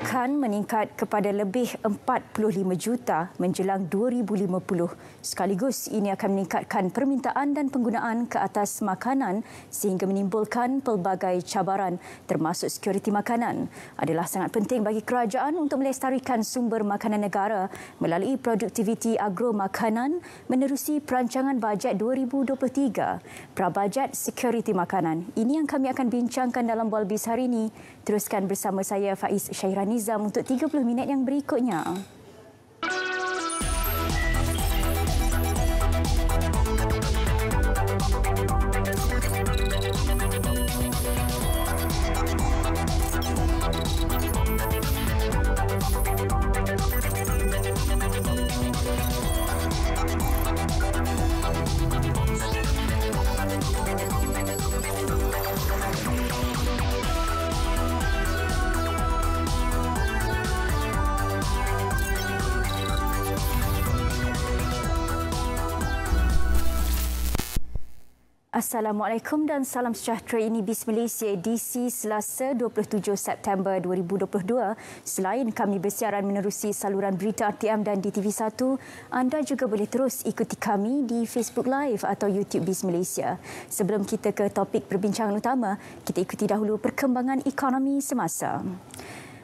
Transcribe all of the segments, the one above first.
akan meningkat kepada lebih 45 juta menjelang 2050. Sekaligus ini akan meningkatkan permintaan dan penggunaan ke atas makanan sehingga menimbulkan pelbagai cabaran termasuk sekuriti makanan. Adalah sangat penting bagi kerajaan untuk melestarikan sumber makanan negara melalui produktiviti agro makanan menerusi perancangan bajet 2023. Prabajet sekuriti makanan. Ini yang kami akan bincangkan dalam Bualbis hari ini. Teruskan bersama saya Faiz Syahira Nizam untuk 30 minit yang berikutnya. Assalamualaikum dan salam sejahtera. Ini BIS Malaysia edisi Selasa 27 September 2022. Selain kami bersiaran menerusi saluran berita RTM dan di TV1, anda juga boleh terus ikuti kami di Facebook Live atau YouTube BIS Malaysia. Sebelum kita ke topik perbincangan utama, kita ikuti dahulu perkembangan ekonomi semasa.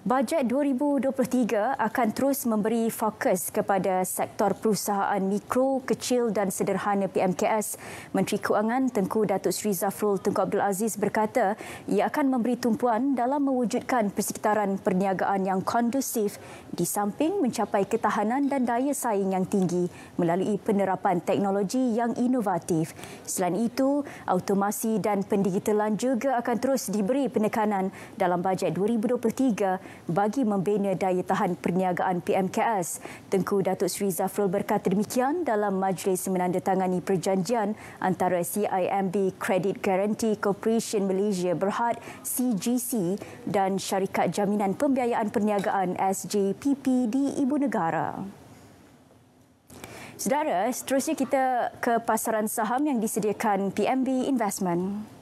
Bajet 2023 akan terus memberi fokus kepada sektor perusahaan mikro, kecil dan sederhana PMKS. Menteri Kewangan Tengku Datuk Seri Zafrul Tunku Abdul Aziz berkata ia akan memberi tumpuan dalam mewujudkan persekitaran perniagaan yang kondusif di samping mencapai ketahanan dan daya saing yang tinggi melalui penerapan teknologi yang inovatif. Selain itu, automasi dan pendigitalan juga akan terus diberi penekanan dalam bajet 2023 bagi membina daya tahan perniagaan PMKS. Tengku Datuk Seri Zafrul berkata demikian dalam majlis menandatangani perjanjian antara CIMB Credit Guarantee Corporation Malaysia Berhad CGC dan Syarikat Jaminan Pembiayaan Perniagaan SJPP di Ibu Negara. Saudara, seterusnya kita ke pasaran saham yang disediakan PMB Investment.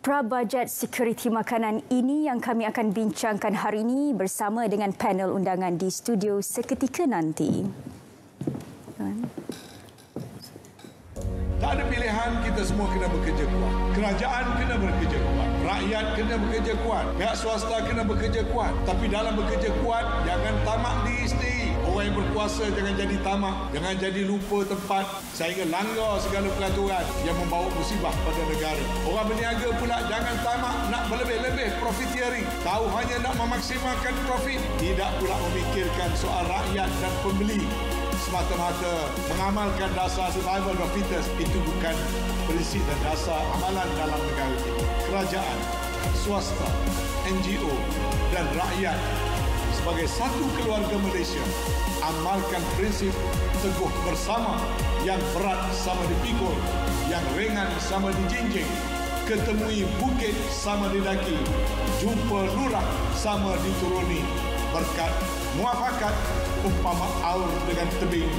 Prabajet sekuriti makanan ini yang kami akan bincangkan hari ini bersama dengan panel undangan di studio seketika nanti. Tak ada pilihan, kita semua kena bekerja kuat. Kerajaan kena bekerja kuat. Rakyat kena bekerja kuat. Pihak swasta kena bekerja kuat. Tapi dalam bekerja kuat, jangan tamak diri sendiri. Orang yang berkuasa jangan jadi tamak. Jangan jadi lupa tempat sehingga langgar segala peraturan yang membawa musibah pada negara. Orang berniaga pula jangan tamak nak berlebih-lebih profiteering. Tahu hanya nak memaksimalkan profit. Tidak pula memikirkan soal rakyat dan pembeli. Semata-mata mengamalkan dasar survival of fittest itu bukan prinsip dan dasar amalan dalam negara ini. Kerajaan, swasta, NGO dan rakyat sebagai satu keluarga Malaysia amalkan prinsip teguh bersama, yang berat sama dipikul, yang ringan sama dijinjing, ketemui bukit sama didaki, jumpa lurah sama dituruni. Berkat muafakat umpama aur dengan tebing,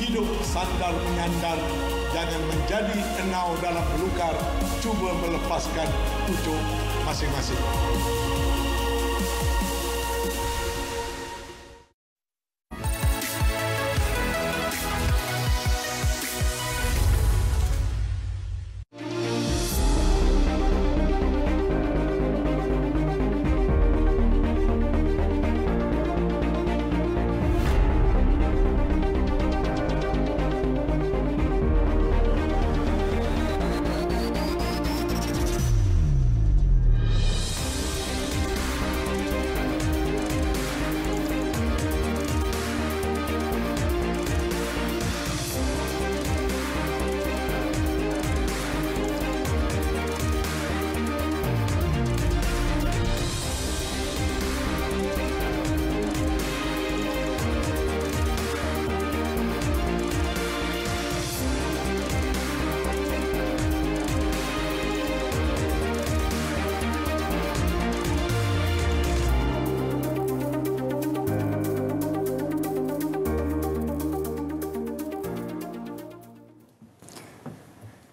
hidup sandar menyandar, jangan menjadi enau dalam belukar, cuba melepaskan pucuk masing-masing.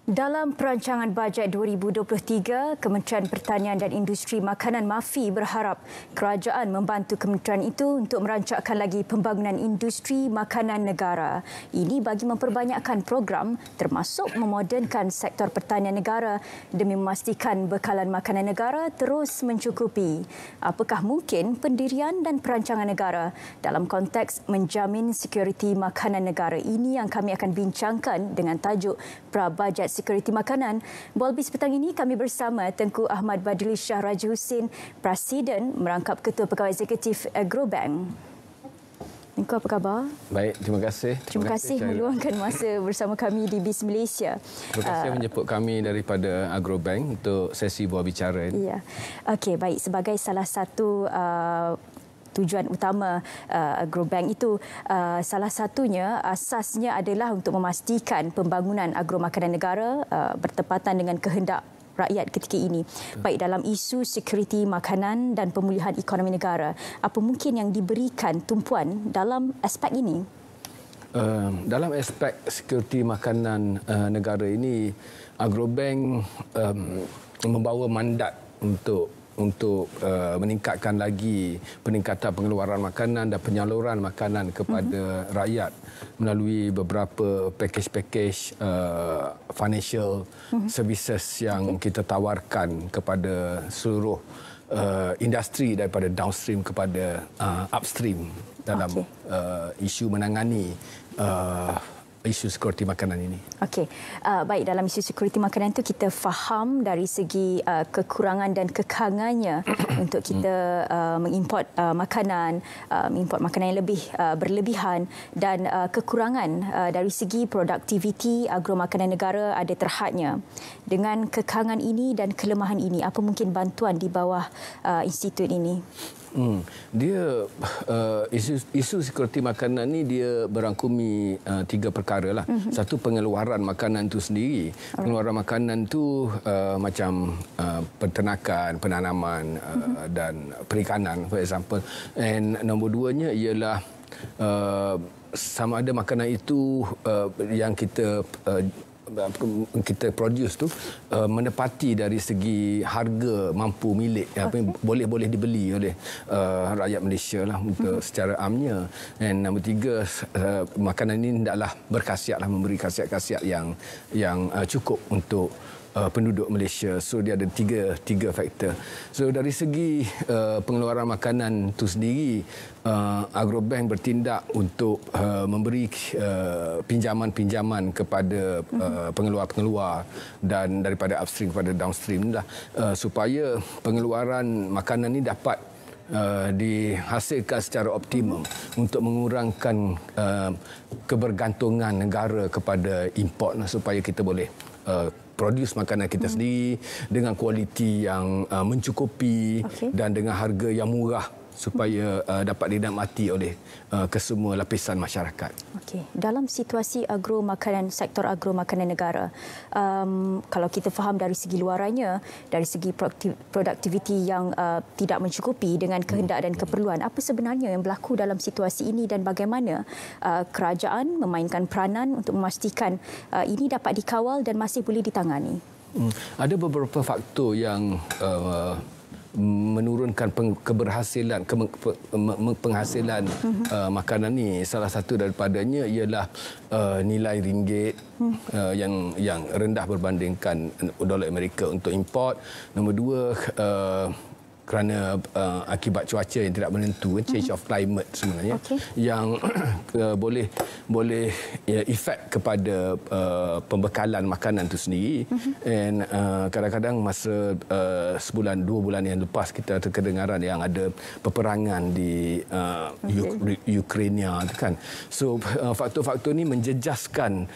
Dalam perancangan bajet 2023, Kementerian Pertanian dan Industri Makanan MAFI berharap kerajaan membantu kementerian itu untuk merancangkan lagi pembangunan industri makanan negara. Ini bagi memperbanyakkan program termasuk memodernkan sektor pertanian negara demi memastikan bekalan makanan negara terus mencukupi. Apakah mungkin pendirian dan perancangan negara dalam konteks menjamin sekuriti makanan negara? Ini yang kami akan bincangkan dengan tajuk Prabajet Sekuriti Makanan. Bolbis petang ini kami bersama Tengku Ahmad Badruli Shah Raja Husin, Presiden merangkap Ketua Pegawai Eksekutif Agrobank. Tengku, apa khabar? Baik, terima kasih. Terima kasih meluangkan masa bersama kami di BIS Malaysia. Terima kasih menjemput kami daripada Agrobank untuk sesi buah bicara ini. Ya. Okey, baik. Sebagai salah satu tujuan utama Agrobank itu, salah satunya asasnya adalah untuk memastikan pembangunan agromakanan negara bertepatan dengan kehendak rakyat ketika ini. Baik dalam isu sekuriti makanan dan pemulihan ekonomi negara, apa mungkin yang diberikan tumpuan dalam aspek ini? Dalam aspek sekuriti makanan negara ini, Agrobank membawa mandat untuk meningkatkan lagi peningkatan pengeluaran makanan dan penyaluran makanan kepada rakyat melalui beberapa package financial services yang kita tawarkan kepada seluruh industri daripada downstream kepada upstream dalam isu menangani isu sekuriti makanan ini. Okey, baik, dalam isu sekuriti makanan itu kita faham dari segi kekurangan dan kekangannya untuk kita mengimport makanan, mengimport makanan yang lebih berlebihan, dan kekurangan dari segi produktiviti agromakanan negara ada terhadnya. Dengan kekangan ini dan kelemahan ini, apa mungkin bantuan di bawah institut ini? Dia isu sekuriti makanan ni dia berangkumi tiga perkara lah. Satu, pengeluaran makanan itu sendiri. Pengeluaran makanan tu macam peternakan, penanaman dan perikanan, for example. And nombor duanya ialah sama ada makanan itu yang kita produce tu menepati dari segi harga mampu milik, boleh dibeli oleh rakyat Malaysia lah untuk secara amnya. Dan nombor tiga, makanan ini hendaklah berkhasiatlah, memberi khasiat-khasiat yang cukup untuk penduduk Malaysia. So dia ada tiga faktor. So dari segi pengeluaran makanan itu sendiri, Agrobank bertindak untuk memberi pinjaman-pinjaman kepada pengeluar-pengeluar dan daripada upstream kepada downstream lah, supaya pengeluaran makanan ini dapat dihasilkan secara optimum untuk mengurangkan kebergantungan negara kepada import, supaya kita boleh produce makanan kita sendiri dengan kualiti yang mencukupi dan dengan harga yang murah supaya dapat dinikmati oleh kesemua lapisan masyarakat. Okey, dalam situasi sektor agromakanan negara, kalau kita faham dari segi luarannya, dari segi produktiviti yang tidak mencukupi dengan kehendak dan keperluan, apa sebenarnya yang berlaku dalam situasi ini dan bagaimana kerajaan memainkan peranan untuk memastikan ini dapat dikawal dan masih boleh ditangani? Ada beberapa faktor yang menurunkan keberhasilan penghasilan makanan ni. Salah satu daripadanya ialah nilai ringgit yang rendah berbandingkan dolar Amerika untuk import. Nombor dua, kerana akibat cuaca yang tidak menentu, change of climate sebenarnya, yang boleh efek kepada pembekalan makanan itu sendiri. Dan kadang-kadang masa sebulan, 2 bulan yang lepas, kita ada kedengaran yang ada peperangan di Ukraina kan. So faktor-faktor ini menjejaskan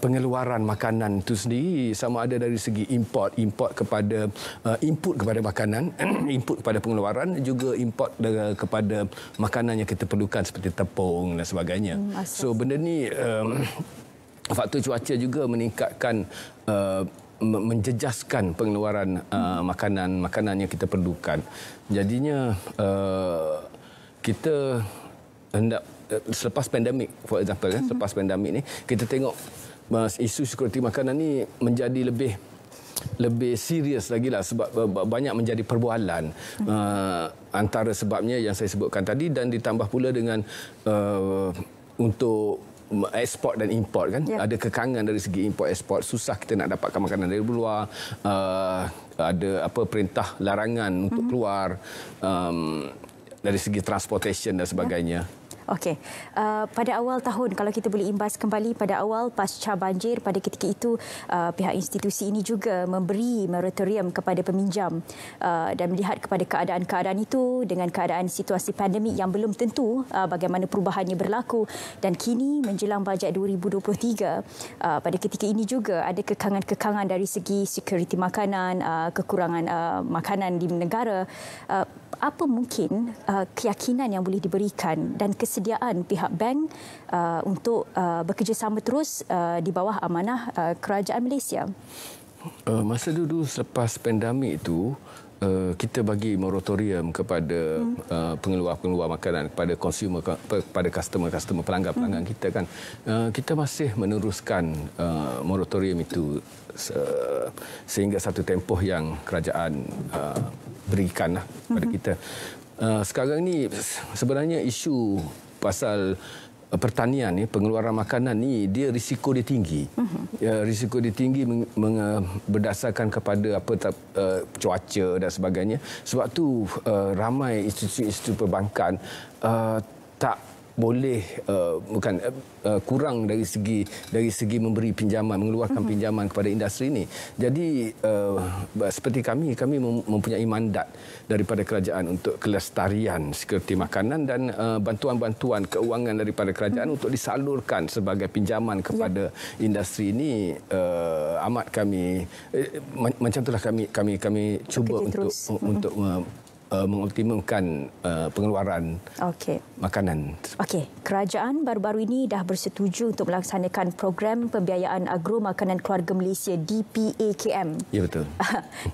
pengeluaran makanan itu sendiri, sama ada dari segi import kepada input kepada makanan, input kepada pengeluaran, juga import kepada makanan yang kita perlukan seperti tepung dan sebagainya. So benda ni, faktor cuaca juga meningkatkan, menjejaskan pengeluaran makanan yang kita perlukan. Jadinya kita hendak, selepas pandemik, for example, selepas pandemik ni kita tengok isu sekuriti makanan ni menjadi lebih serius lagi lah sebab banyak menjadi perbualan antara sebabnya yang saya sebutkan tadi dan ditambah pula dengan untuk ekspor dan import kan ada kekangan dari segi import ekspor, susah kita nak dapatkan makanan dari luar, ada perintah larangan untuk keluar dari segi transportation dan sebagainya. Okey, pada awal tahun kalau kita boleh imbas kembali pada awal pasca banjir pada ketika itu pihak institusi ini juga memberi moratorium kepada peminjam dan melihat kepada keadaan-keadaan itu dengan keadaan situasi pandemik yang belum tentu bagaimana perubahannya berlaku dan kini menjelang bajet 2023 pada ketika ini juga ada kekangan-kekangan dari segi sekuriti makanan, kekurangan makanan di negara. Apa mungkin keyakinan yang boleh diberikan dan kesediaan pihak bank untuk bekerjasama terus di bawah amanah kerajaan Malaysia? Masa dulu selepas pandemik itu, kita bagi moratorium kepada pengeluar-pengeluar makanan, kepada consumer, kepada customer-customer, pelanggan-pelanggan kita kan. Kita masih meneruskan moratorium itu sehingga satu tempoh yang kerajaan berikanlah kepada kita. Sekarang ni sebenarnya isu pasal pertanian ni, pengeluaran makanan ni dia risiko dia tinggi. Risiko dia tinggi berdasarkan kepada cuaca dan sebagainya. Sebab tu ramai institusi-institusi perbankan tak boleh kurang dari segi memberi pinjaman, mengeluarkan pinjaman kepada industri ini. Jadi seperti kami mempunyai mandat daripada kerajaan untuk kelestarian sekuriti makanan dan bantuan-bantuan keuangan daripada kerajaan untuk disalurkan sebagai pinjaman kepada industri ini. Amat kami macam itulah kami cuba untuk mengoptimumkan pengeluaran makanan. Okey, kerajaan baru-baru ini dah bersetuju untuk melaksanakan program pembiayaan agro makanan keluarga Malaysia DPAKM. Ya, betul.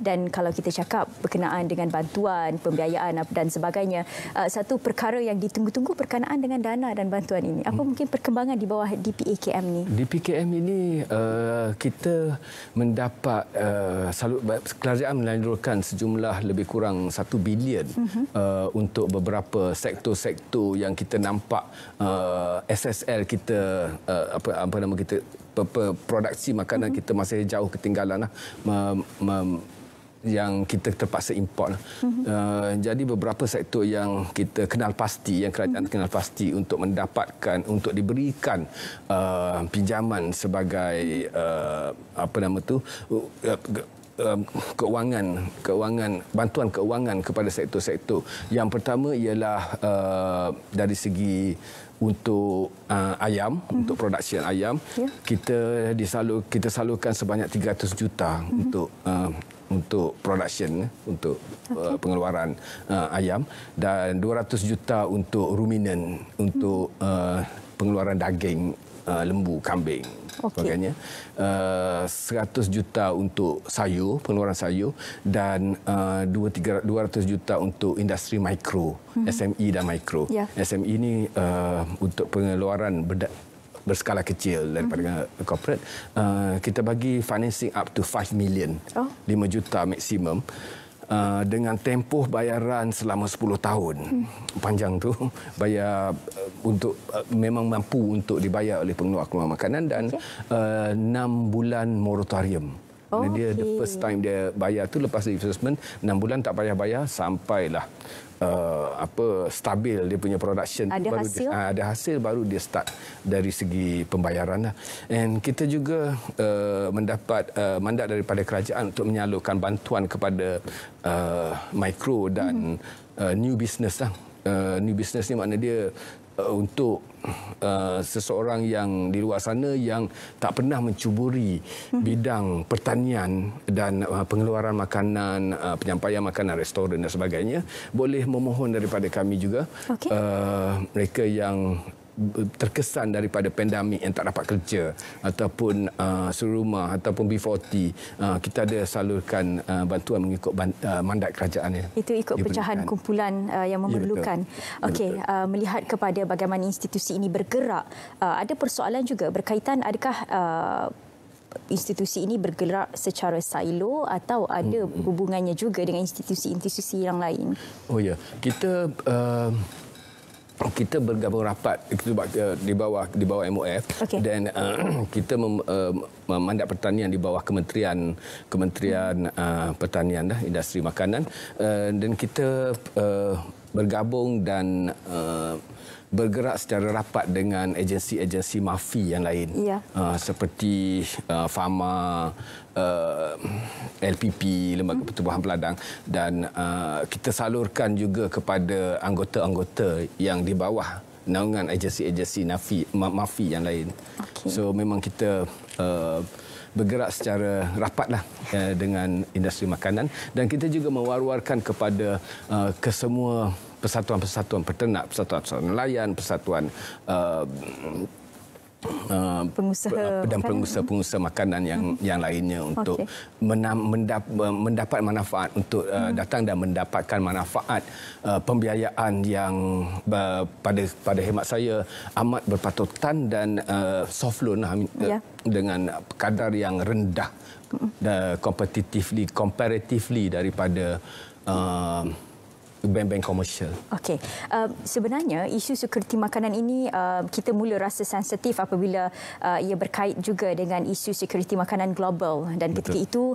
Dan kalau kita cakap berkenaan dengan bantuan, pembiayaan dan sebagainya, satu perkara yang ditunggu-tunggu berkenaan dengan dana dan bantuan ini. Apa mungkin perkembangan di bawah DPAKM ni? DPAKM ini kita mendapat kerajaan menyalurkan sejumlah lebih kurang 1 bilion untuk beberapa sektor-sektor yang kita nampak SSL kita produksi makanan kita masih jauh ketinggalan yang kita terpaksa import. Jadi beberapa sektor yang kita kenal pasti, yang kerajaan kenal pasti untuk mendapatkan, untuk diberikan pinjaman sebagai bantuan keuangan kepada sektor-sektor. Yang pertama ialah dari segi untuk ayam, untuk production ayam, kita salurkan sebanyak 300 juta untuk production, untuk pengeluaran ayam, dan 200 juta untuk ruminant, untuk pengeluaran daging lembu, kambing, sebagainya. 100 juta untuk sayur, pengeluaran sayur, dan 200 juta untuk industri mikro, SME dan mikro. SME ini untuk pengeluaran berskala kecil daripada corporate. Kita bagi financing up to 5 million, 5 juta maksimum. Dengan tempoh bayaran selama 10 tahun. Panjang tu, bayar untuk memang mampu untuk dibayar oleh pengeluar-pengeluar makanan, dan 6 bulan moratorium. Dia the first time dia bayar tu lepas investment 6 bulan tak payah bayar sampailah stabil dia punya production, ada hasil? Ada hasil baru dia start dari segi pembayaran lah. And kita juga mendapat mandat daripada kerajaan untuk menyalurkan bantuan kepada mikro dan new business lah. New business ni makna dia untuk seseorang yang di luar sana yang tak pernah mencuburi bidang pertanian dan pengeluaran makanan, penyampaian makanan, restoran dan sebagainya, boleh memohon daripada kami juga. Mereka yang terkesan daripada pandemik yang tak dapat kerja ataupun serumah ataupun B40, kita ada salurkan bantuan mengikut mandat kerajaan. Itu ikut pecahan kumpulan yang memerlukan. Okey, melihat kepada bagaimana institusi ini bergerak, ada persoalan juga berkaitan adakah institusi ini bergerak secara silo atau ada hubungannya juga dengan institusi-institusi yang lain? Oh ya, kita bergabung rapat di bawah MOF, dan kita mandat pertanian di bawah Kementerian Pertanian Industri Makanan, dan kita bergabung dan bergerak secara rapat dengan agensi-agensi MAFI yang lain, seperti Fama, LPP, Lembaga Pertubuhan Peladang, dan kita salurkan juga kepada anggota-anggota yang di bawah naungan agensi-agensi MAFI yang lain. So memang kita bergerak secara rapatlah dengan industri makanan, dan kita juga mewar-warkan kepada kesemua persatuan-persatuan peternak, persatuan nelayan, persatuan pengusaha dan pengusaha makanan yang lainnya untuk mendapat manfaat, untuk datang dan mendapatkan manfaat pembiayaan yang pada hemat saya amat berpatutan dan soft loan dengan kadar yang rendah comparatively daripada bank-bank komersial. Okey. Sebenarnya isu sekuriti makanan ini kita mula rasa sensitif apabila ia berkait juga dengan isu sekuriti makanan global, dan ketika itu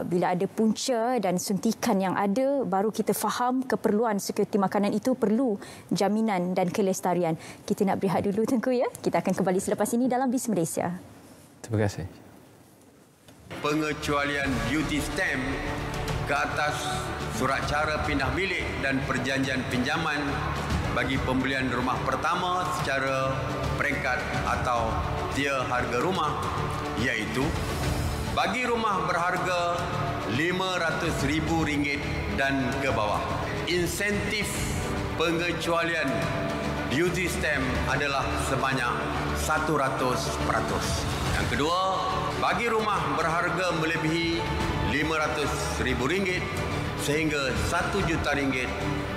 bila ada punca dan suntikan yang ada, baru kita faham keperluan sekuriti makanan itu perlu jaminan dan kelestarian. Kita nak berehat dulu Tengku ya. Kita akan kembali selepas ini dalam Bis Malaysia. Terima kasih. Pengecualian duty stamp ke atas surat cara pindah milik dan perjanjian pinjaman bagi pembelian rumah pertama secara peringkat atau tier harga rumah, iaitu bagi rumah berharga RM500,000 dan ke bawah. Insentif pengecualian duty stamp adalah sebanyak 100%. Yang kedua, bagi rumah berharga melebihi RM500,000 sehingga RM1 juta,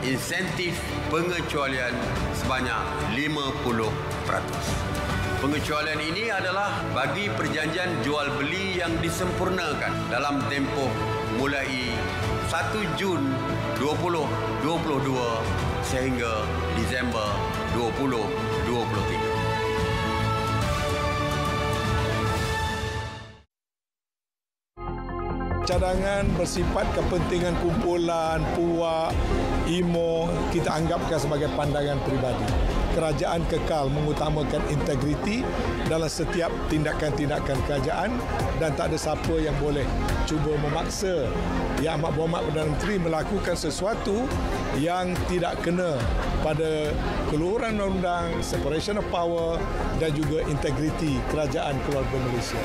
insentif pengecualian sebanyak 50%. Pengecualian ini adalah bagi perjanjian jual beli yang disempurnakan dalam tempoh mulai 1 Jun 2022 sehingga Disember 2023. Cadangan bersifat kepentingan kumpulan, puak, IMO, kita anggapkan sebagai pandangan peribadi. Kerajaan kekal mengutamakan integriti dalam setiap tindakan-tindakan kerajaan, dan tak ada siapa yang boleh cuba memaksa Yang Amat Berhormat Perdana Menteri melakukan sesuatu yang tidak kena pada keluhuran undang-undang, separation of power dan juga integriti kerajaan keluarga Malaysia.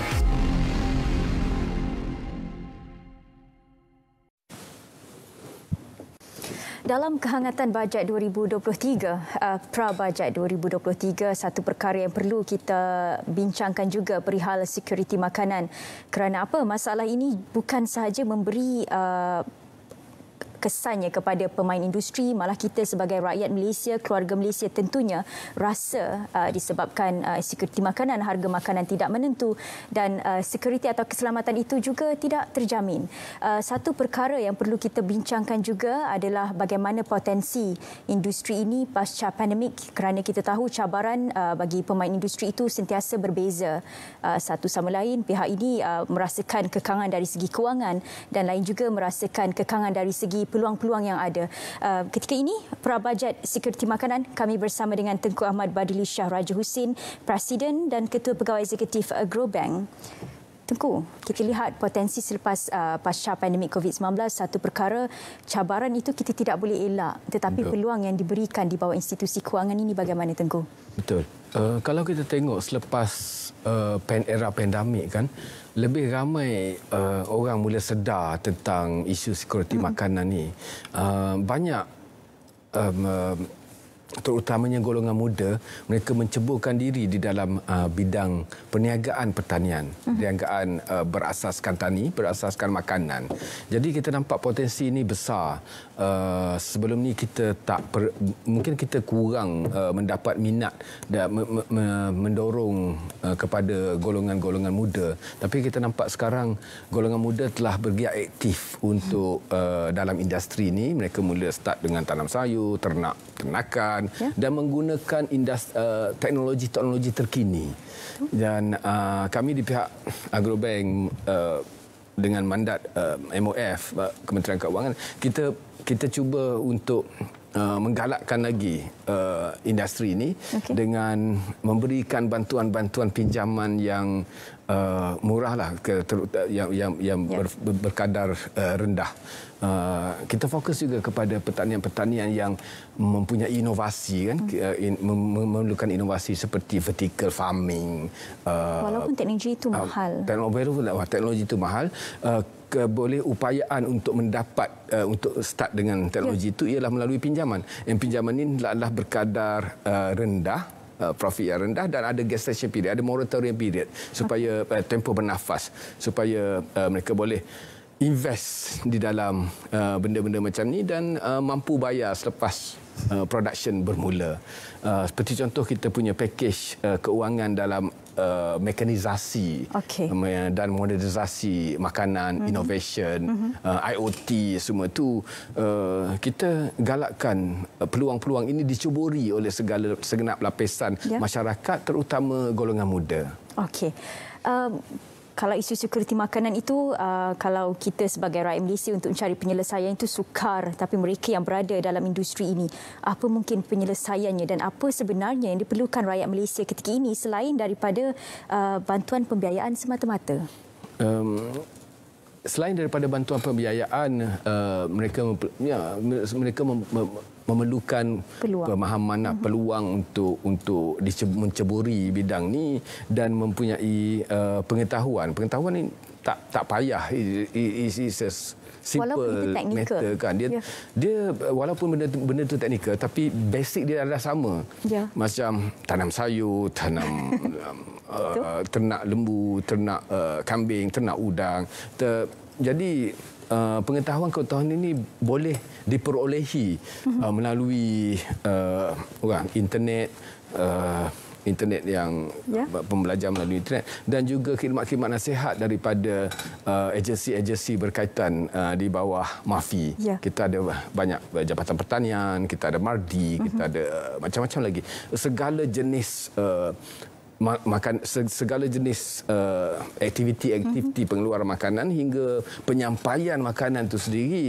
Dalam kehangatan bajet 2023, pra-bajet 2023, satu perkara yang perlu kita bincangkan juga perihal sekuriti makanan. Kerana apa? Masalah ini bukan sahaja memberi kesannya kepada pemain industri, malah kita sebagai rakyat Malaysia, keluarga Malaysia tentunya rasa disebabkan sekuriti makanan, harga makanan tidak menentu dan sekuriti atau keselamatan itu juga tidak terjamin. Satu perkara yang perlu kita bincangkan juga adalah bagaimana potensi industri ini pasca pandemik, kerana kita tahu cabaran bagi pemain industri itu sentiasa berbeza satu sama lain. Pihak ini merasakan kekangan dari segi kewangan dan lain juga merasakan kekangan dari segi peluang-peluang yang ada. Ketika ini, pra-bajet sekuriti makanan, kami bersama dengan Tengku Ahmad Badili Shah Raja Husin, Presiden dan Ketua Pegawai Eksekutif Agrobank. Tengku, kita lihat potensi selepas pasca pandemik COVID-19, satu perkara cabaran itu kita tidak boleh elak, tetapi peluang yang diberikan di bawah institusi kewangan ini bagaimana Tengku? Betul. Kalau kita tengok selepas era pandemik kan, lebih ramai orang mula sedar tentang isu sekuriti makanan ni. Banyak terutamanya golongan muda, mereka menceburkan diri di dalam bidang perniagaan pertanian, perniagaan berasaskan tani, berasaskan makanan. Jadi kita nampak potensi ini besar. Sebelum ni kita mungkin kita kurang mendapat minat dan mendorong kepada golongan-golongan muda. Tapi kita nampak sekarang golongan muda telah bergiat aktif untuk dalam industri ini. Mereka mula start dengan tanam sayur, ternakan dan menggunakan teknologi-teknologi terkini. Dan kami di pihak Agrobank dengan mandat MOF, Kementerian Keuangan, kita cuba untuk menggalakkan lagi industri ini dengan memberikan bantuan-bantuan pinjaman yang murahlah, yang berkadar rendah. Kita fokus juga kepada pertanian-pertanian yang mempunyai inovasi, kan, memerlukan inovasi seperti vertical farming. Walaupun teknologi itu mahal. Teknologi itu mahal. Boleh upayaan untuk mendapat untuk start dengan teknologi itu ialah melalui pinjaman. Yang pinjaman ini adalah berkadar rendah, profit yang rendah, dan ada gestation period, ada moratorium period supaya tempoh bernafas, supaya mereka boleh invest di dalam benda-benda macam ni dan mampu bayar selepas production bermula. Seperti contoh, kita punya package keuangan dalam mekanisasi dan modernisasi makanan, innovation, IoT, semua itu kita galakkan peluang-peluang ini dicuburi oleh segenap lapisan masyarakat, terutama golongan muda. Okey. Kalau isu sekuriti makanan itu, kalau kita sebagai rakyat Malaysia untuk mencari penyelesaian itu sukar, tapi mereka yang berada dalam industri ini, apa mungkin penyelesaiannya dan apa sebenarnya yang diperlukan rakyat Malaysia ketika ini selain daripada bantuan pembiayaan semata-mata? Selain daripada bantuan pembiayaan, mereka memerlukan pemahaman, peluang untuk menceburi bidang ni dan mempunyai pengetahuan. Pengetahuan ni tak payah. Is simple matter, kan. Dia walaupun benda tu teknikal, tapi basic dia adalah sama. Macam tanam sayur, tanam ternak lembu, ternak kambing, ternak udang. Jadi pengetahuan ini boleh diperolehi melalui internet yang pembelajaran melalui internet, dan juga khidmat-khidmat nasihat daripada agensi-agensi berkaitan di bawah MAFI. Kita ada banyak Jabatan Pertanian, kita ada MARDI, kita ada macam-macam lagi. Segala jenis segala jenis aktiviti pengeluaran makanan hingga penyampaian makanan itu sendiri,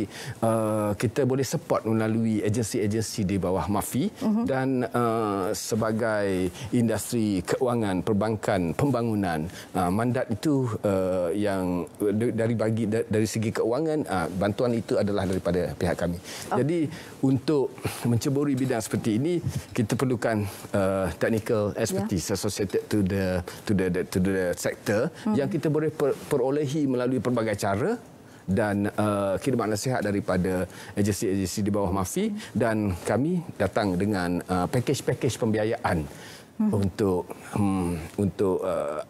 kita boleh support melalui agensi-agensi di bawah MAFI dan sebagai industri keuangan, perbankan, pembangunan, mandat itu yang dari segi keuangan, bantuan itu adalah daripada pihak kami. Jadi untuk menceburi bidang seperti ini, kita perlukan technical expertise associated to the sector yang kita boleh perolehi melalui pelbagai cara, dan khidmat nasihat daripada agensi-agensi di bawah MAFI, dan kami datang dengan package pembiayaan untuk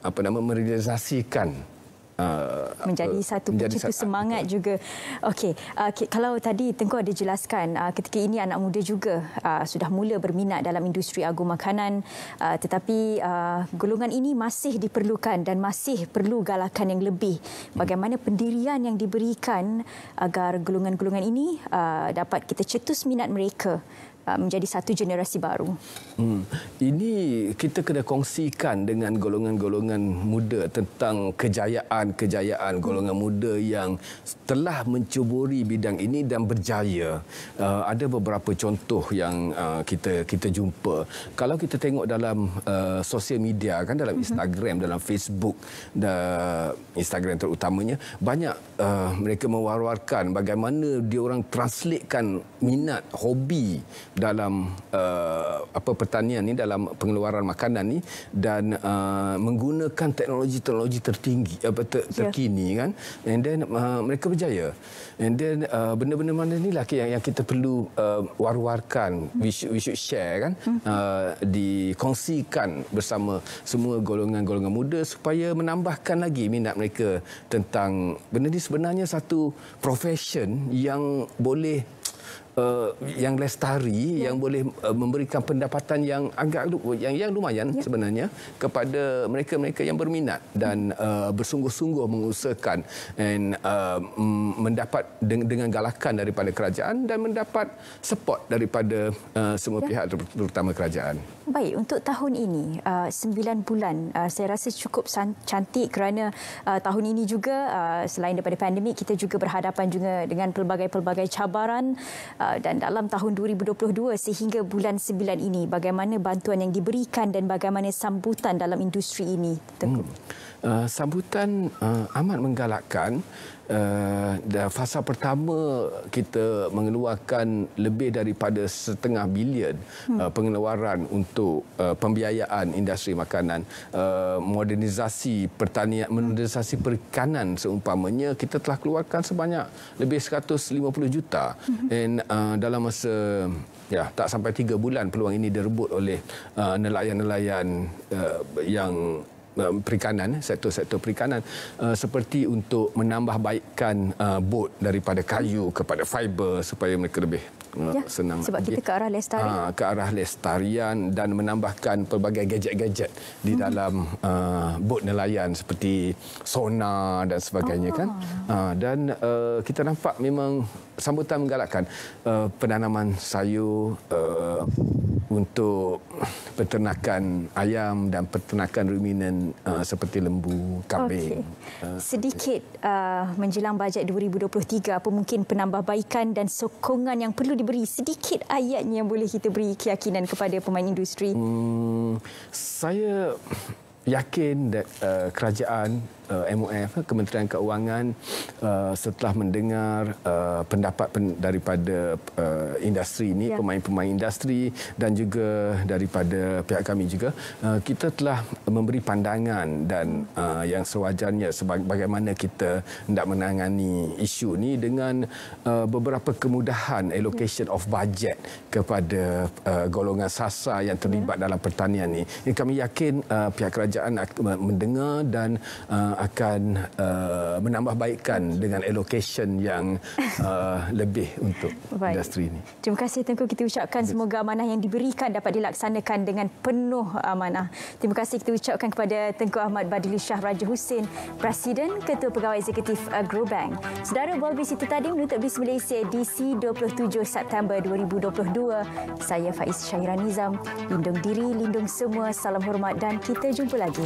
merealisasikan menjadi satu pencetus semangat juga. Okey, kalau tadi Tengku ada jelaskan ketika ini anak muda juga sudah mula berminat dalam industri agro makanan, tetapi golongan ini masih diperlukan dan masih perlu galakan yang lebih. Bagaimana pendirian yang diberikan agar golongan-golongan ini dapat kita cetus minat mereka menjadi satu generasi baru? Ini kita kena kongsikan dengan golongan-golongan muda tentang kejayaan golongan muda yang telah mencuburi bidang ini dan berjaya. Ada beberapa contoh yang kita jumpa. Kalau kita tengok dalam sosial media, kan, dalam Instagram, dalam Facebook, Instagram terutamanya, banyak mereka mewar-warkan bagaimana dia orang translatekan minat, hobi dalam pertanian ni, dalam pengeluaran makanan ni, dan menggunakan teknologi tertinggi terkini kan, and then mereka berjaya. And then benda-benda mana inilah yang kita perlu war-warkan, we should share kan, dikongsikan bersama semua golongan-golongan muda supaya menambahkan lagi minat mereka tentang benda ni. Sebenarnya satu profession yang boleh yang lestari, yang boleh memberikan pendapatan yang agak yang lumayan sebenarnya kepada mereka-mereka yang berminat dan bersungguh-sungguh mengusahakan dan mendapat dengan galakan daripada kerajaan dan mendapat support daripada semua pihak, terutama kerajaan. Baik, untuk tahun ini 9 bulan saya rasa cukup cantik kerana tahun ini juga selain daripada pandemik, kita juga berhadapan juga dengan pelbagai-pelbagai cabaran. Dan dalam tahun 2022 sehingga bulan 9 ini, bagaimana bantuan yang diberikan dan bagaimana sambutan dalam industri ini, Tengku? Sambutan amat menggalakkan. Fasa pertama kita mengeluarkan lebih daripada 500 bilion pengeluaran untuk pembiayaan industri makanan, modernisasi pertanian, modernisasi perikanan seumpamanya. Kita telah keluarkan sebanyak lebih 150 juta. Dan dalam masa tak sampai 3 bulan peluang ini direbut oleh nelayan-nelayan yang perikanan, sektor-sektor perikanan, seperti untuk menambah baikkan bot daripada kayu kepada fiber supaya mereka lebih senang. Sebab kita ke arah lestarian. Ke arah lestarian dan menambahkan pelbagai gadget-gadget di dalam bot nelayan seperti sonar dan sebagainya kan. Dan kita nampak memang sambutan menggalakkan penanaman sayur untuk peternakan ayam dan peternakan ruminan seperti lembu, kambing. Sedikit menjelang bajet 2023, apa mungkin penambahbaikan dan sokongan yang perlu diberi? Sedikit ayatnya yang boleh kita beri keyakinan kepada pemain industri. Saya yakin kerajaan, MOF, Kementerian Keuangan, setelah mendengar pendapat daripada industri ini, pemain-pemain industri dan juga daripada pihak kami juga, kita telah memberi pandangan dan yang sewajarnya bagaimana kita hendak menangani isu ini dengan beberapa kemudahan allocation of budget kepada golongan sasar yang terlibat dalam pertanian ini. Kami yakin pihak kerajaan mendengar dan akan menambahbaikkan dengan allocation yang lebih untuk industri ini. Terima kasih Tengku, kita ucapkan semoga amanah yang diberikan dapat dilaksanakan dengan penuh amanah. Terima kasih kita ucapkan kepada Tengku Ahmad Badilus Shah Raja Hussein, Presiden Ketua Pegawai Eksekutif Agrobank. Saudara, Volbis itu tadi menutup BIS Malaysia edisi 27 September 2022. Saya Faiz Syahira Nizam. Lindung diri, lindung semua. Salam hormat dan kita jumpa lagi.